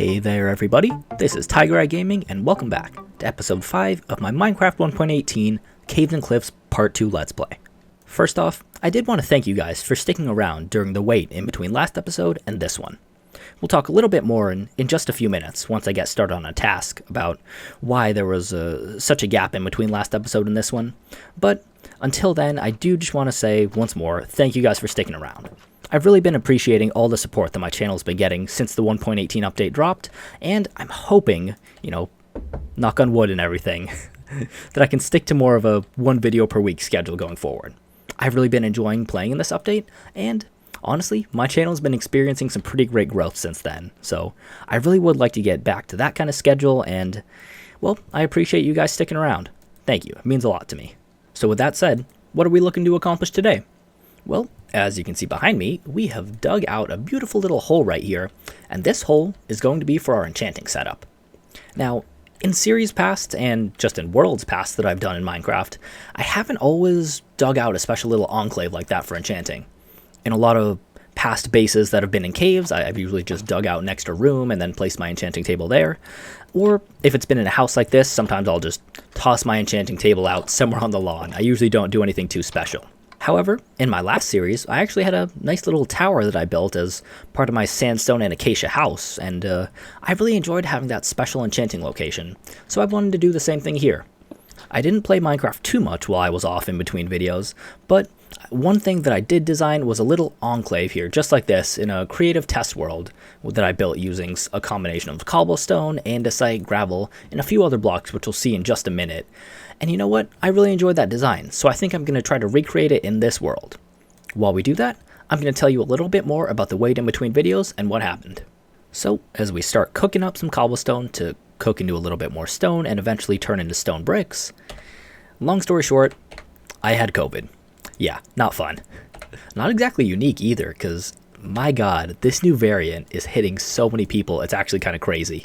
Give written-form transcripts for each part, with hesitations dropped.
Hey there everybody, this is Tiger Eye Gaming and welcome back to episode 5 of my Minecraft 1.18 Caves and Cliffs Part 2 Let's Play. First off, I did want to thank you guys for sticking around during the wait in between last episode and this one. We'll talk a little bit more in just a few minutes once I get started on a task about why there was such a gap in between last episode and this one, but until then I do just want to say once more thank you guys for sticking around. I've really been appreciating all the support that my channel's been getting since the 1.18 update dropped, and I'm hoping, knock on wood and everything, that I can stick to more of a one video per week schedule going forward. I've really been enjoying playing in this update, and honestly, my channel's been experiencing some pretty great growth since then, so I really would like to get back to that kind of schedule, and, well, I appreciate you guys sticking around. Thank you, it means a lot to me. So with that said, what are we looking to accomplish today? Well, as you can see behind me, we have dug out a beautiful little hole right here, and this hole is going to be for our enchanting setup. Now, in series past, and just in worlds past that I've done in Minecraft, I haven't always dug out a special little enclave like that for enchanting. In a lot of past bases that have been in caves, I've usually just dug out an extra room and then placed my enchanting table there. Or if it's been in a house like this, sometimes I'll just toss my enchanting table out somewhere on the lawn. I usually don't do anything too special. However, in my last series, I actually had a nice little tower that I built as part of my sandstone and acacia house, and I really enjoyed having that special enchanting location, so I wanted to do the same thing here. I didn't play Minecraft too much while I was off in between videos, but one thing that I did design was a little enclave here, just like this, in a creative test world that I built using a combination of cobblestone, andesite, gravel, and a few other blocks, which we'll see in just a minute. And you know what? I really enjoyed that design, so I think I'm going to try to recreate it in this world. While we do that, I'm going to tell you a little bit more about the wait in between videos and what happened. So, as we start cooking up some cobblestone to cook into a little bit more stone and eventually turn into stone bricks, long story short, I had COVID. Yeah, not fun. Not exactly unique either, because, my god, this new variant is hitting so many people, it's actually kind of crazy.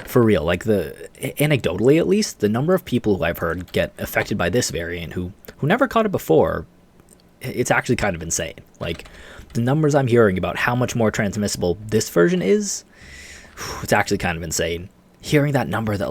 For real, anecdotally at least, the number of people who I've heard get affected by this variant who never caught it before, it's actually kind of insane. Like, the numbers I'm hearing about how much more transmissible this version is, it's actually kind of insane. Hearing that number that,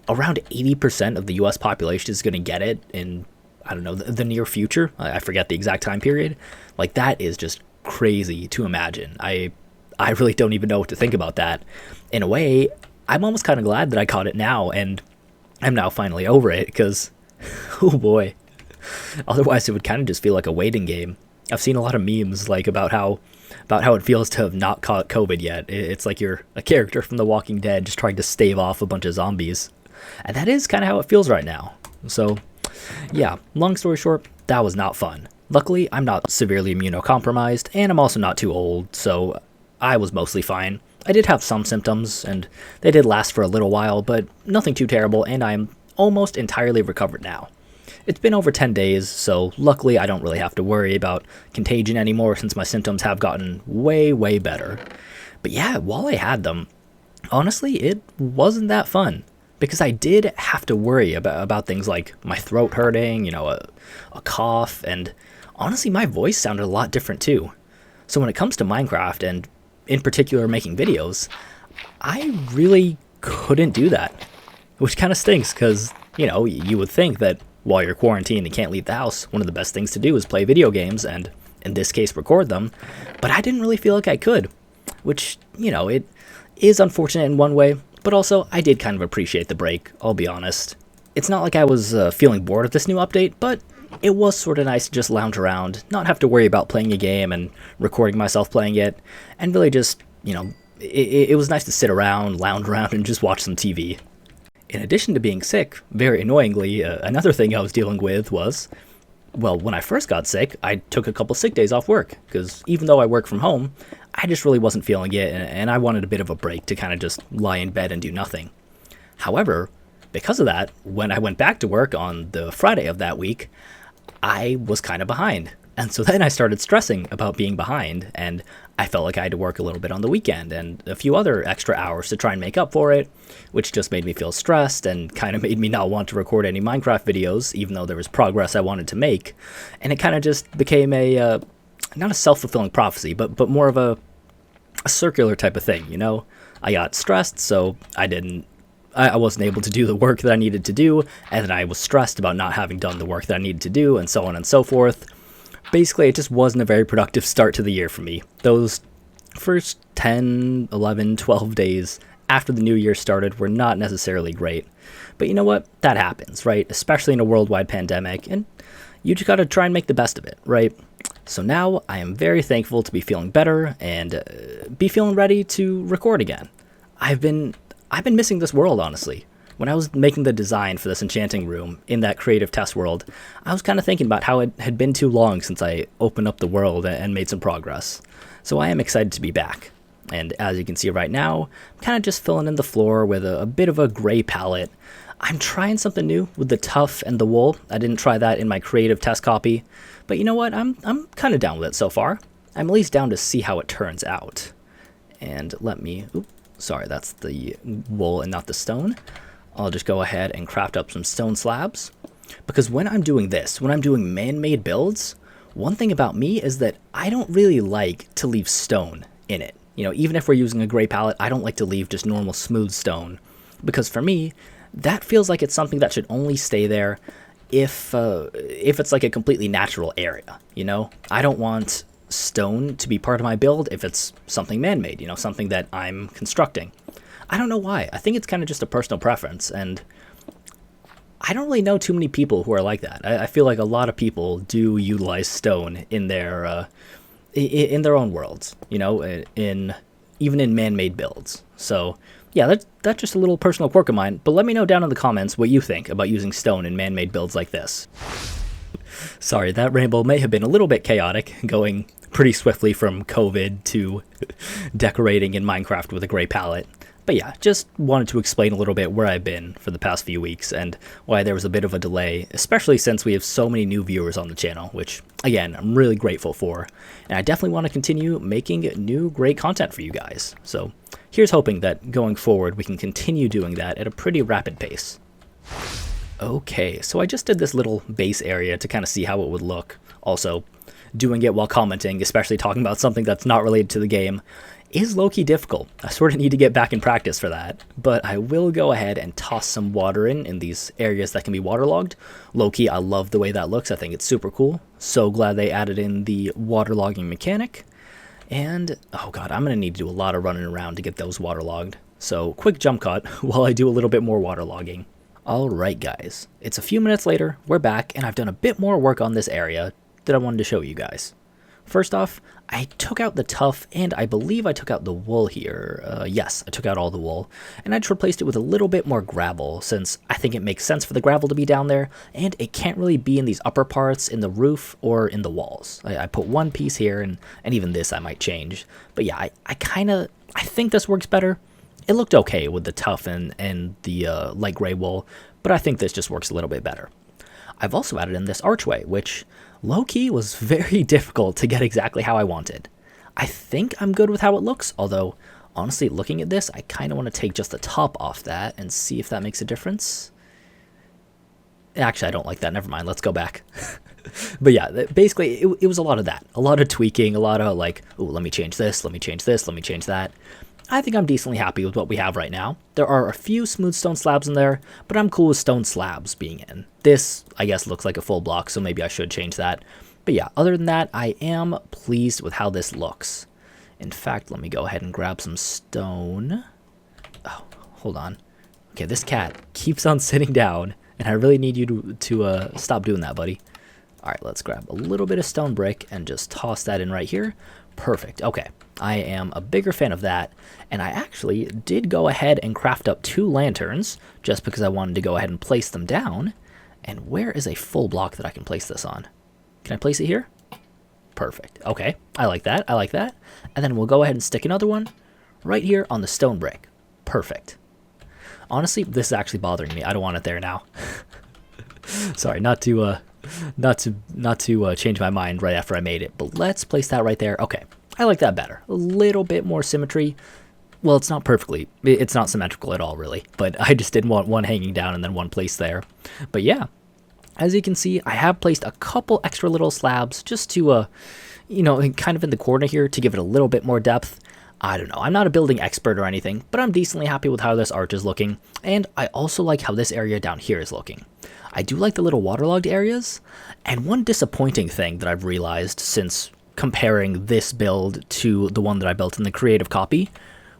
around 80% of the US population is going to get it in, I don't know, the near future, I forget the exact time period, that is just crazy to imagine. I really don't even know what to think about that. In a way, I'm almost kind of glad that I caught it now, and I'm now finally over it, because, oh boy, otherwise it would kind of just feel like a waiting game. I've seen a lot of memes, about how it feels to have not caught COVID yet. It's like you're a character from The Walking Dead just trying to stave off a bunch of zombies. And that is kind of how it feels right now. So, yeah, long story short, that was not fun. Luckily, I'm not severely immunocompromised, and I'm also not too old, so I was mostly fine. I did have some symptoms, and they did last for a little while, but nothing too terrible, and I'm almost entirely recovered now. It's been over 10 days, so luckily I don't really have to worry about contagion anymore since my symptoms have gotten way, way better. But yeah, while I had them, honestly, it wasn't that fun, because I did have to worry about things like my throat hurting, a cough, and honestly my voice sounded a lot different too. So when it comes to Minecraft, and in particular making videos, I really couldn't do that, which kind of stinks because, you would think that while you're quarantined and can't leave the house, one of the best things to do is play video games and, in this case, record them, but I didn't really feel like I could, which, it is unfortunate in one way, but also I did kind of appreciate the break, I'll be honest. It's not like I was feeling bored of this new update, but it was sort of nice to just lounge around, not have to worry about playing a game and recording myself playing it, and really just, it was nice to sit around, lounge around, and just watch some TV. In addition to being sick, very annoyingly, another thing I was dealing with was, well, when I first got sick, I took a couple sick days off work, because even though I work from home, I just really wasn't feeling it, and I wanted a bit of a break to kind of just lie in bed and do nothing. However, because of that, when I went back to work on the Friday of that week, I was kind of behind. And so then I started stressing about being behind, and I felt like I had to work a little bit on the weekend and a few other extra hours to try and make up for it, which just made me feel stressed and kind of made me not want to record any Minecraft videos, even though there was progress I wanted to make. And it kind of just became not a self-fulfilling prophecy, but more of a circular type of thing, I got stressed, so I wasn't able to do the work that I needed to do, and then I was stressed about not having done the work that I needed to do, and so on and so forth. Basically, it just wasn't a very productive start to the year for me. Those first 10, 11, 12 days after the new year started were not necessarily great. But you know what? That happens, right? Especially in a worldwide pandemic, and you just gotta try and make the best of it, right? So now I am very thankful to be feeling better and be feeling ready to record again. I've been missing this world, honestly. When I was making the design for this enchanting room in that creative test world, I was kind of thinking about how it had been too long since I opened up the world and made some progress. So I am excited to be back. And as you can see right now, I'm kind of just filling in the floor with a bit of a gray palette. I'm trying something new with the tuff and the wool. I didn't try that in my creative test copy. But you know what? I'm kind of down with it so far. I'm at least down to see how it turns out. And let me... Oops, sorry, that's the wool and not the stone. I'll just go ahead and craft up some stone slabs. Because when I'm doing this, when I'm doing man-made builds, one thing about me is that I don't really like to leave stone in it. You know, even if we're using a gray palette, I don't like to leave just normal smooth stone. Because for me, that feels like it's something that should only stay there if it's like a completely natural area, you know? I don't want stone to be part of my build if it's something man-made, you know, something that I'm constructing. I don't know why. I think it's kind of just a personal preference, and I don't really know too many people who are like that. I feel like a lot of people do utilize stone in their own worlds, you know, even in man-made builds. So yeah, that's just a little personal quirk of mine, but let me know down in the comments what you think about using stone in man-made builds like this. Sorry, that ramble may have been a little bit chaotic, going pretty swiftly from COVID to decorating in Minecraft with a gray palette. But yeah, just wanted to explain a little bit where I've been for the past few weeks and why there was a bit of a delay, especially since we have so many new viewers on the channel, which, again, I'm really grateful for. And I definitely want to continue making new great content for you guys. So here's hoping that going forward we can continue doing that at a pretty rapid pace. Okay, so I just did this little base area to kind of see how it would look. Also, doing it while commenting, especially talking about something that's not related to the game, is low-key difficult. I sort of need to get back in practice for that, but I will go ahead and toss some water in these areas that can be waterlogged. Low-key, I love the way that looks. I think it's super cool. So glad they added in the waterlogging mechanic. And, oh god, I'm going to need to do a lot of running around to get those waterlogged. So, quick jump cut while I do a little bit more waterlogging. Alright guys, it's a few minutes later, we're back, and I've done a bit more work on this area that I wanted to show you guys. First off, I took out the tuff, and I believe I took out the wool here. Yes, I took out all the wool, and I just replaced it with a little bit more gravel, since I think it makes sense for the gravel to be down there, and it can't really be in these upper parts, in the roof, or in the walls. I put one piece here, and even this I might change. But yeah, I think this works better. It looked okay with the tuff and the light gray wool, but I think this just works a little bit better. I've also added in this archway, which low-key was very difficult to get exactly how I wanted. I think I'm good with how it looks, although honestly looking at this, I kind of want to take just the top off that and see if that makes a difference. Actually, I don't like that. Never mind. Let's go back. But yeah, basically it was a lot of that. A lot of tweaking, a lot of like, oh, let me change this, let me change this, let me change that. I think I'm decently happy with what we have right now. There are a few smooth stone slabs in there, but I'm cool with stone slabs being in. This, I guess, looks like a full block, so maybe I should change that. But yeah, other than that, I am pleased with how this looks. In fact, let me go ahead and grab some stone. Oh, hold on. Okay, this cat keeps on sitting down, and I really need you to stop doing that, buddy. All right, let's grab a little bit of stone brick and just toss that in right here. Perfect. Okay, I am a bigger fan of that, and I actually did go ahead and craft up 2 lanterns just because I wanted to go ahead and place them down. And where is a full block that I can place this on? Can I place it here? Perfect. Okay, I like that. I like that. And then we'll go ahead and stick another one right here on the stone brick. Perfect. Honestly, this is actually bothering me. I don't want it there now. Sorry, not to change my mind right after I made it, but let's place that right there. Okay, I like that better. A little bit more symmetry. Well, it's not symmetrical at all, really, but I just didn't want one hanging down and then one placed there. But yeah, as you can see, I have placed a couple extra little slabs just to, you know, kind of in the corner here to give it a little bit more depth. I don't know, I'm not a building expert or anything, but I'm decently happy with how this arch is looking, and I also like how this area down here is looking. I do like the little waterlogged areas, and one disappointing thing that I've realized since comparing this build to the one that I built in the creative copy,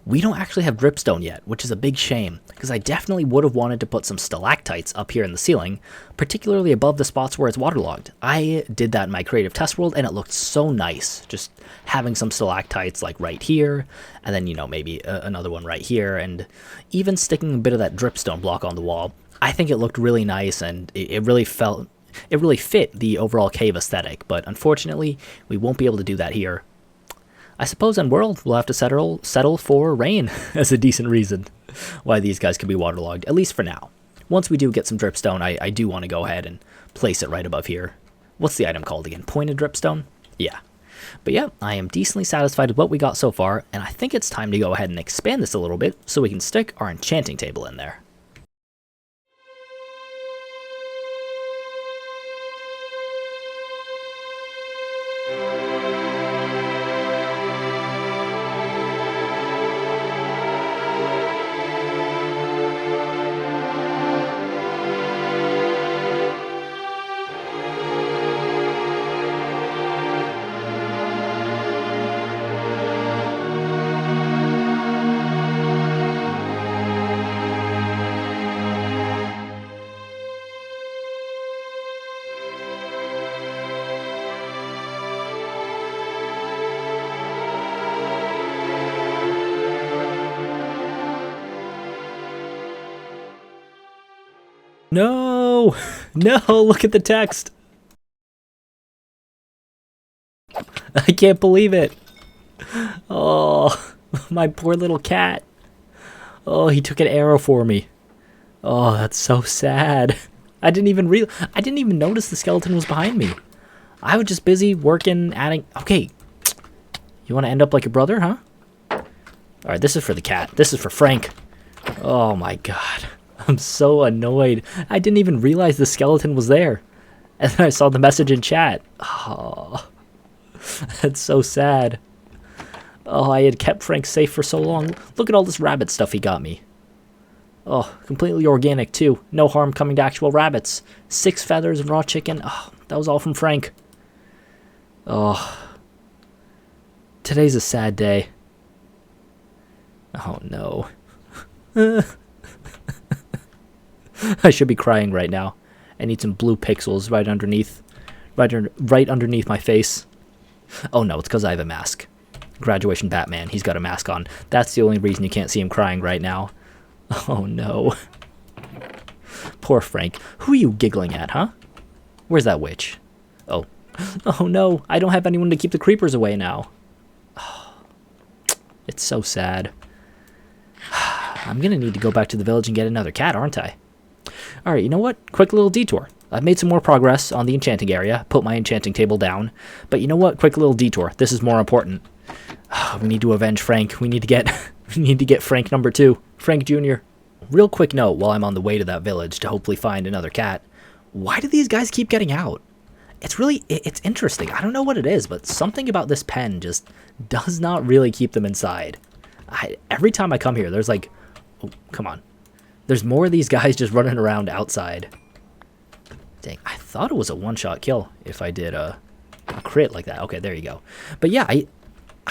we don't actually have dripstone yet, which is a big shame, because I definitely would have wanted to put some stalactites up here in the ceiling, particularly above the spots where it's waterlogged. I did that in my creative test world, and it looked so nice, just having some stalactites like right here, and then, you know, maybe another one right here, and even sticking a bit of that dripstone block on the wall. I think it looked really nice, and it really fit the overall cave aesthetic, but unfortunately, we won't be able to do that here. I suppose on World, we'll have to settle for rain as a decent reason why these guys could be waterlogged, at least for now. Once we do get some dripstone, I do want to go ahead and place it right above here. What's the item called again? Pointed dripstone? Yeah. But yeah, I am decently satisfied with what we got so far, and I think it's time to go ahead and expand this a little bit so we can stick our enchanting table in there. No! No, look at the text! I can't believe it! Oh, my poor little cat. Oh, he took an arrow for me. Oh, that's so sad. I didn't even notice the skeleton was behind me. I was just busy working, adding... Okay. You want to end up like your brother, huh? Alright, this is for the cat. This is for Frank. Oh my god. I'm so annoyed. I didn't even realize the skeleton was there. And then I saw the message in chat. Oh, that's so sad. Oh, I had kept Frank safe for so long. Look at all this rabbit stuff he got me. Oh, completely organic too. No harm coming to actual rabbits. 6 feathers and raw chicken. Oh, that was all from Frank. Oh. Today's a sad day. Oh no. I should be crying right now. I need some blue pixels right underneath my face. Oh no, it's because I have a mask. Graduation Batman, he's got a mask on. That's the only reason you can't see him crying right now. Oh no. Poor Frank. Who are you giggling at, huh? Where's that witch? Oh. Oh no, I don't have anyone to keep the creepers away now. Oh, it's so sad. I'm gonna need to go back to the village and get another cat, aren't I? Alright, you know what? Quick little detour. I've made some more progress on the enchanting area, put my enchanting table down, but you know what? Quick little detour. This is more important. We need to avenge Frank. We need to get Frank number 2, Frank Jr. Real quick note while I'm on the way to that village to hopefully find another cat. Why do these guys keep getting out? It's interesting. I don't know what it is, but something about this pen just does not really keep them inside. Every time I come here, there's like, oh, come on. There's more of these guys just running around outside. Dang, I thought it was a one-shot kill if I did a crit like that. Okay, there you go. But yeah, I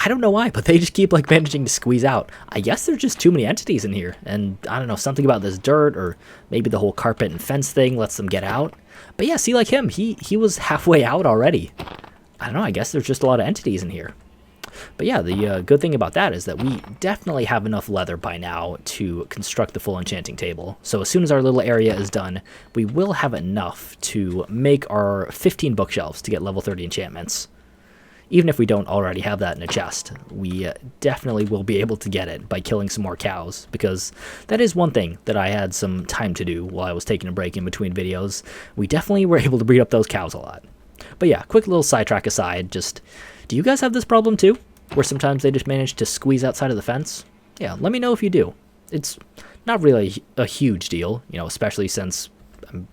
don't know why, but they just keep like managing to squeeze out. I guess there's just too many entities in here, and I don't know, something about this dirt, or maybe the whole carpet and fence thing lets them get out. But yeah, see, like him, he was halfway out already. I don't know, I guess there's just a lot of entities in here. But yeah, the good thing about that is that we definitely have enough leather by now to construct the full enchanting table. So as soon as our little area is done, we will have enough to make our 15 bookshelves to get level 30 enchantments. Even if we don't already have that in a chest, we definitely will be able to get it by killing some more cows, because that is one thing that I had some time to do while I was taking a break in between videos. We definitely were able to breed up those cows a lot. But yeah, quick little sidetrack aside, just, do you guys have this problem too? Where sometimes they just manage to squeeze outside of the fence? Yeah, let me know if you do. It's not really a huge deal, you know, especially since I'm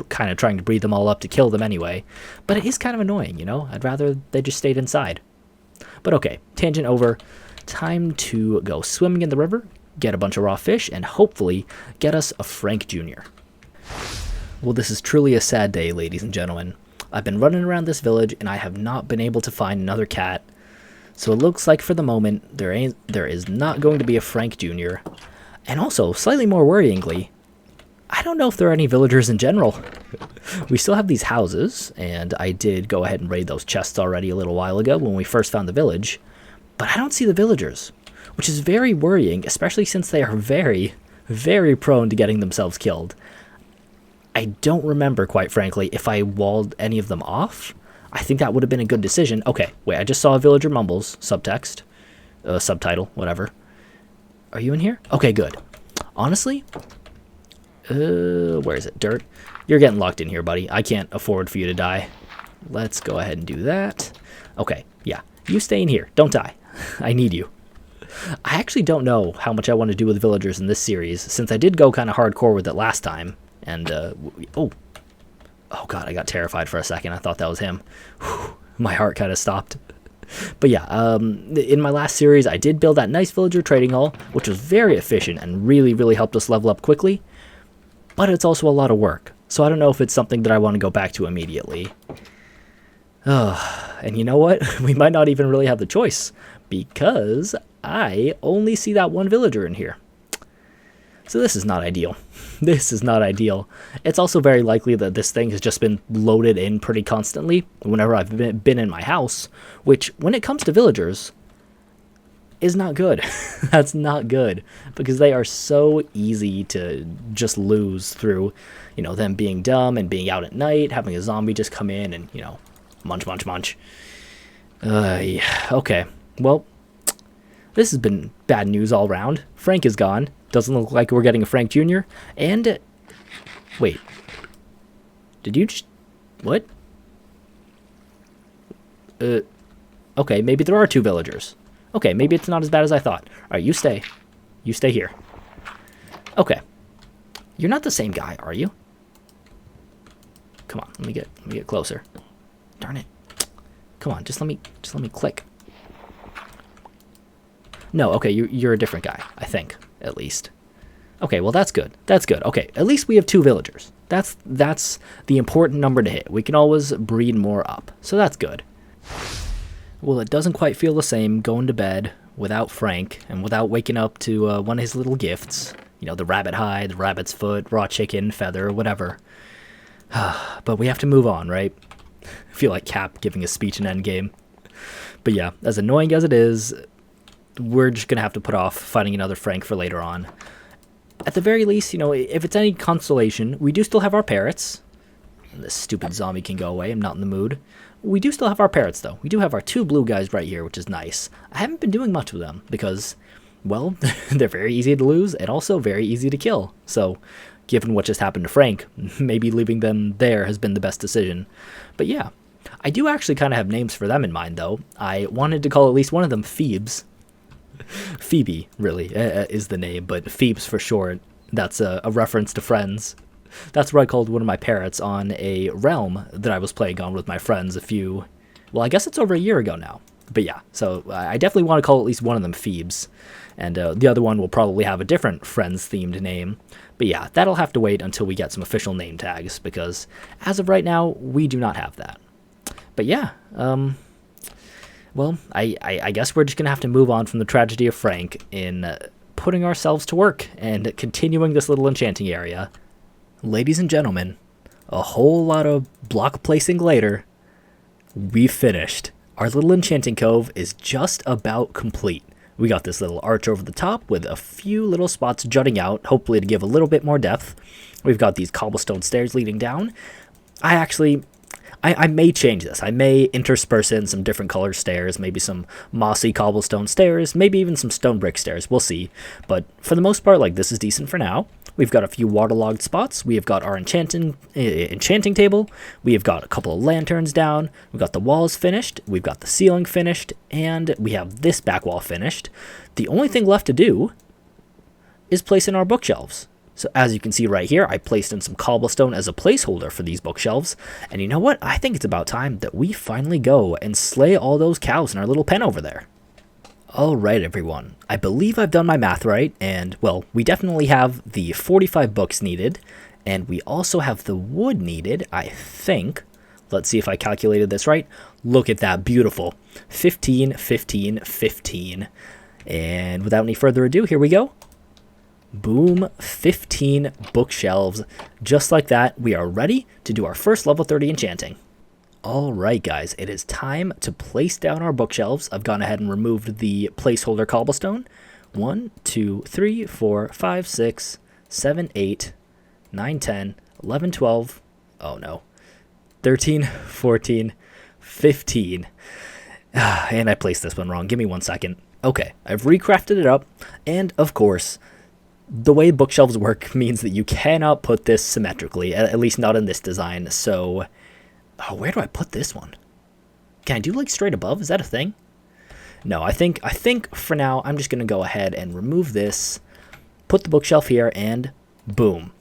kind of trying to breed them all up to kill them anyway. But it is kind of annoying, you know? I'd rather they just stayed inside. But okay, tangent over. time to go swimming in the river, get a bunch of raw fish, and hopefully get us a Frank Jr. Well, this is truly a sad day, ladies and gentlemen. I've been running around this village, and I have not been able to find another cat. So it looks like for the moment, there is not going to be a Frank Jr. And also, slightly more worryingly, I don't know if there are any villagers in general. We still have these houses, and I did go ahead and raid those chests already a little while ago when we first found the village. But I don't see the villagers, which is very worrying, especially since they are very, very prone to getting themselves killed. I don't remember, quite frankly, if I walled any of them off. I think that would have been a good decision. Okay, wait, I just saw a villager mumbles, subtext, subtitle, whatever. Are you in here? Okay, good. Honestly, where is it? Dirt? You're getting locked in here, buddy. I can't afford for you to die. Let's go ahead and do that. Okay, yeah, you stay in here. Don't die. I need you. I actually don't know how much I want to do with villagers in this series, since I did go kind of hardcore with it last time. And, oh god, I got terrified for a second. I thought that was him. Whew, my heart kind of stopped. But yeah, in my last series, I did build that nice villager trading hall, which was very efficient and really, really helped us level up quickly. But it's also a lot of work, so I don't know if it's something that I want to go back to immediately. And you know what? We might not even really have the choice, because I only see that one villager in here. So this is not ideal. This is not ideal. It's also very likely that this thing has just been loaded in pretty constantly whenever I've been in my house, which, when it comes to villagers, is not good. That's not good, because they are so easy to just lose through, you know, them being dumb and being out at night, having a zombie just come in and, you know, munch, munch, munch. Yeah. Okay, well, this has been bad news all around. Frank is gone. Doesn't look like we're getting a Frank Jr. And, wait. Did you just, what? Okay, maybe there are two villagers. Okay, maybe it's not as bad as I thought. Alright, you stay. You stay here. Okay. You're not the same guy, are you? Come on, let me get closer. Darn it. Come on, just let me click. No, okay, you're a different guy, I think, at least. Okay, well, that's good. That's good. Okay, at least we have two villagers. That's the important number to hit. We can always breed more up, so that's good. Well, it doesn't quite feel the same going to bed without Frank and without waking up to one of his little gifts. You know, the rabbit hide, the rabbit's foot, raw chicken, feather, whatever. But we have to move on, right? I feel like Cap giving a speech in Endgame. But yeah, as annoying as it is, we're just going to have to put off finding another Frank for later on. At the very least, you know, if it's any consolation, we do still have our parrots. This stupid zombie can go away. I'm not in the mood. We do still have our parrots, though. We do have our two blue guys right here, which is nice. I haven't been doing much with them because, well, they're very easy to lose and also very easy to kill. So, given what just happened to Frank, maybe leaving them there has been the best decision. But yeah, I do actually kind of have names for them in mind, though. I wanted to call at least one of them Phoebes. Phoebe, really, is the name, but Phoebes for short. That's a reference to Friends. That's what I called one of my parrots on a realm that I was playing on with my friends well, I guess it's over a year ago now. But yeah, so I definitely want to call at least one of them Phoebes. And the other one will probably have a different Friends-themed name. But yeah, that'll have to wait until we get some official name tags, because as of right now, we do not have that. But yeah, well, I guess we're just going to have to move on from the tragedy of Frank in putting ourselves to work and continuing this little enchanting area. Ladies and gentlemen, a whole lot of block placing later, we finished. Our little enchanting cove is just about complete. We got this little arch over the top with a few little spots jutting out, hopefully to give a little bit more depth. We've got these cobblestone stairs leading down. I may change this. I may intersperse in some different color stairs, maybe some mossy cobblestone stairs, maybe even some stone brick stairs. We'll see. But for the most part, like, this is decent for now. We've got a few waterlogged spots. We have got our enchanting table. We have got a couple of lanterns down. We've got the walls finished. We've got the ceiling finished. And we have this back wall finished. The only thing left to do is place in our bookshelves. So as you can see right here, I placed in some cobblestone as a placeholder for these bookshelves. And you know what? I think it's about time that we finally go and slay all those cows in our little pen over there. Alright everyone, I believe I've done my math right, and well, we definitely have the 45 books needed, and we also have the wood needed, I think. Let's see if I calculated this right. Look at that, beautiful. 15, 15, 15. And without any further ado, here we go. Boom, 15 bookshelves. Just like that, we are ready to do our first level 30 enchanting. Alright guys, it is time to place down our bookshelves. I've gone ahead and removed the placeholder cobblestone. 1, 2, 3, 4, 5, 6, 7, 8, 9, 10, 11, 12. Oh no. 13, 14, 15. And I placed this one wrong. Give me 1 second. Okay, I've recrafted it up. And of course, the way bookshelves work means that you cannot put this symmetrically, at least not in this design. So, where do I put this one? Can I do like straight above? Is that a thing? No, I think for now I'm just going to go ahead and remove this, put the bookshelf here, and boom.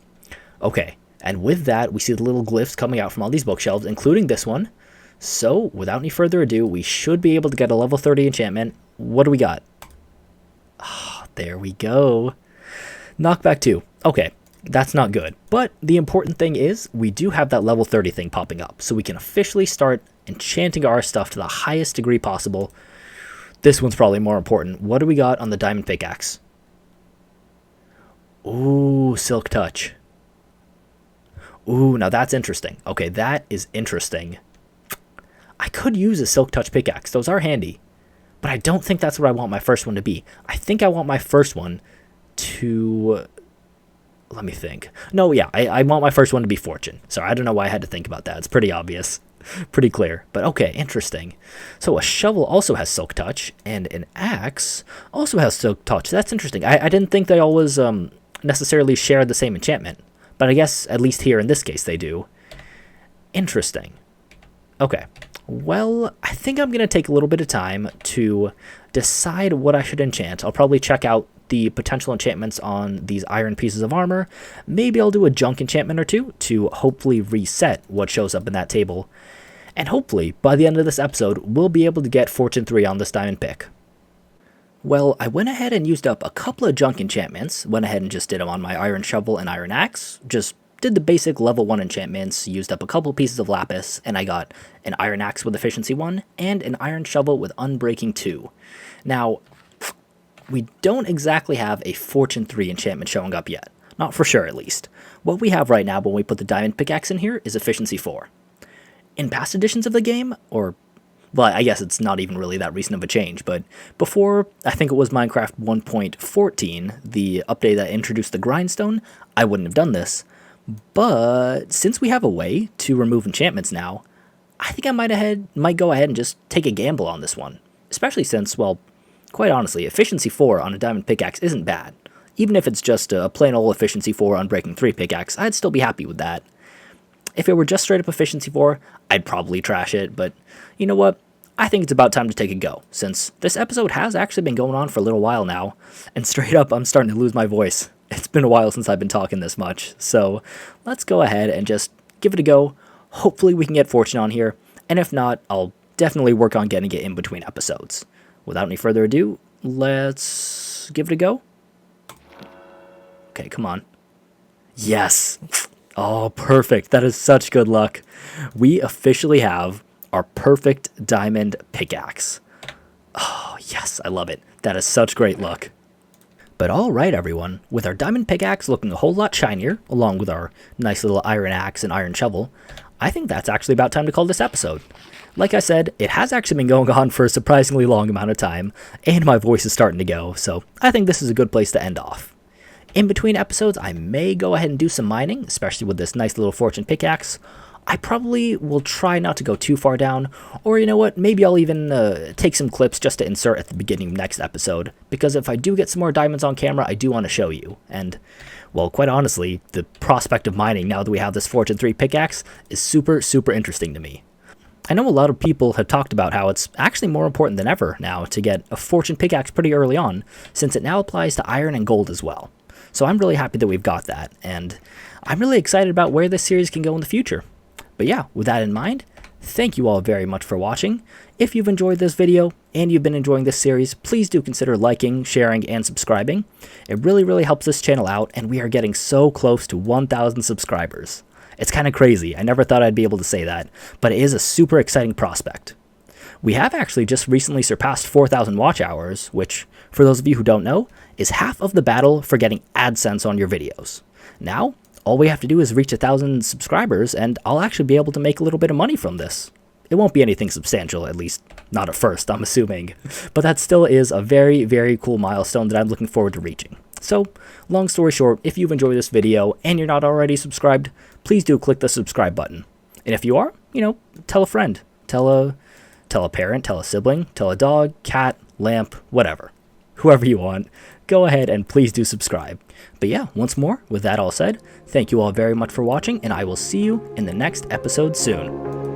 Okay, and with that, we see the little glyphs coming out from all these bookshelves, including this one. So, without any further ado, we should be able to get a level 30 enchantment. What do we got? Oh, there we go. Knockback 2. Okay, that's not good. But the important thing is we do have that level 30 thing popping up, so we can officially start enchanting our stuff to the highest degree possible. This one's probably more important. What do we got on the diamond pickaxe? Ooh, silk touch. Ooh, now that's interesting. Okay, that is interesting. I could use a silk touch pickaxe. Those are handy. But I don't think that's what I want my first one to be. I think I want my first one to... Let me think. No, yeah, I want my first one to be fortune. Sorry, I don't know why I had to think about that. It's pretty obvious. Pretty clear. But okay, interesting. So a shovel also has silk touch, and an axe also has silk touch. That's interesting. I didn't think they always necessarily share the same enchantment. But I guess, at least here in this case, they do. Interesting. Okay. Well, I think I'm going to take a little bit of time to decide what I should enchant. I'll probably check out the potential enchantments on these iron pieces of armor. Maybe I'll do a junk enchantment or two to hopefully reset what shows up in that table. And hopefully, by the end of this episode, we'll be able to get Fortune 3 on this diamond pick. Well, I went ahead and used up a couple of junk enchantments. Went ahead and just did them on my iron shovel and iron axe. Just did the basic level 1 enchantments, used up a couple pieces of lapis, and I got an iron axe with efficiency 1 and an iron shovel with unbreaking 2. Now, we don't exactly have a Fortune 3 enchantment showing up yet. Not for sure, at least. What we have right now when we put the diamond pickaxe in here is efficiency 4. In past editions of the game, or... well, I guess it's not even really that recent of a change, but before, I think it was Minecraft 1.14, the update that introduced the grindstone, I wouldn't have done this. But since we have a way to remove enchantments now, I think I might go ahead and just take a gamble on this one. Especially since, well, quite honestly, efficiency 4 on a diamond pickaxe isn't bad. Even if it's just a plain old efficiency 4 unbreaking 3 pickaxe, I'd still be happy with that. If it were just straight up efficiency 4, I'd probably trash it, but you know what? I think it's about time to take a go, since this episode has actually been going on for a little while now, and straight up I'm starting to lose my voice. It's been a while since I've been talking this much, so let's go ahead and just give it a go. Hopefully we can get Fortune on here, and if not, I'll definitely work on getting it in between episodes. Without any further ado, let's give it a go. Okay, come on. Yes! Oh, perfect. That is such good luck. We officially have our perfect diamond pickaxe. Oh, yes, I love it. That is such great luck. But alright everyone, with our diamond pickaxe looking a whole lot shinier, along with our nice little iron axe and iron shovel, I think that's actually about time to call this episode. Like I said, it has actually been going on for a surprisingly long amount of time, and my voice is starting to go, so I think this is a good place to end off. In between episodes, I may go ahead and do some mining, especially with this nice little fortune pickaxe. I probably will try not to go too far down, or you know what, maybe I'll even take some clips just to insert at the beginning of next episode, because if I do get some more diamonds on camera, I do want to show you, and, well, quite honestly, the prospect of mining now that we have this Fortune 3 pickaxe is super, super interesting to me. I know a lot of people have talked about how it's actually more important than ever now to get a fortune pickaxe pretty early on, since it now applies to iron and gold as well. So I'm really happy that we've got that, and I'm really excited about where this series can go in the future. But yeah, with that in mind, Thank you all very much for watching. If you've enjoyed this video and you've been enjoying this series, please do consider liking, sharing, and subscribing. It really helps this channel out, and we are getting so close to 1,000 subscribers. It's kind of crazy. I never thought I'd be able to say that, but it is a super exciting prospect. We have actually just recently surpassed 4,000 watch hours, which, for those of you who don't know, is half of the battle for getting AdSense on your videos. Now, all we have to do is reach 1,000 subscribers, and I'll actually be able to make a little bit of money from this. It won't be anything substantial, at least not at first, I'm assuming. But that still is a very cool milestone that I'm looking forward to reaching. So, long story short, if you've enjoyed this video and you're not already subscribed, please do click the subscribe button. And if you are, tell a friend, tell a parent, tell a sibling, tell a dog, cat, lamp, whatever. Whoever you want, go ahead and please do subscribe. But yeah, once more, with that all said, thank you all very much for watching, and I will see you in the next episode soon.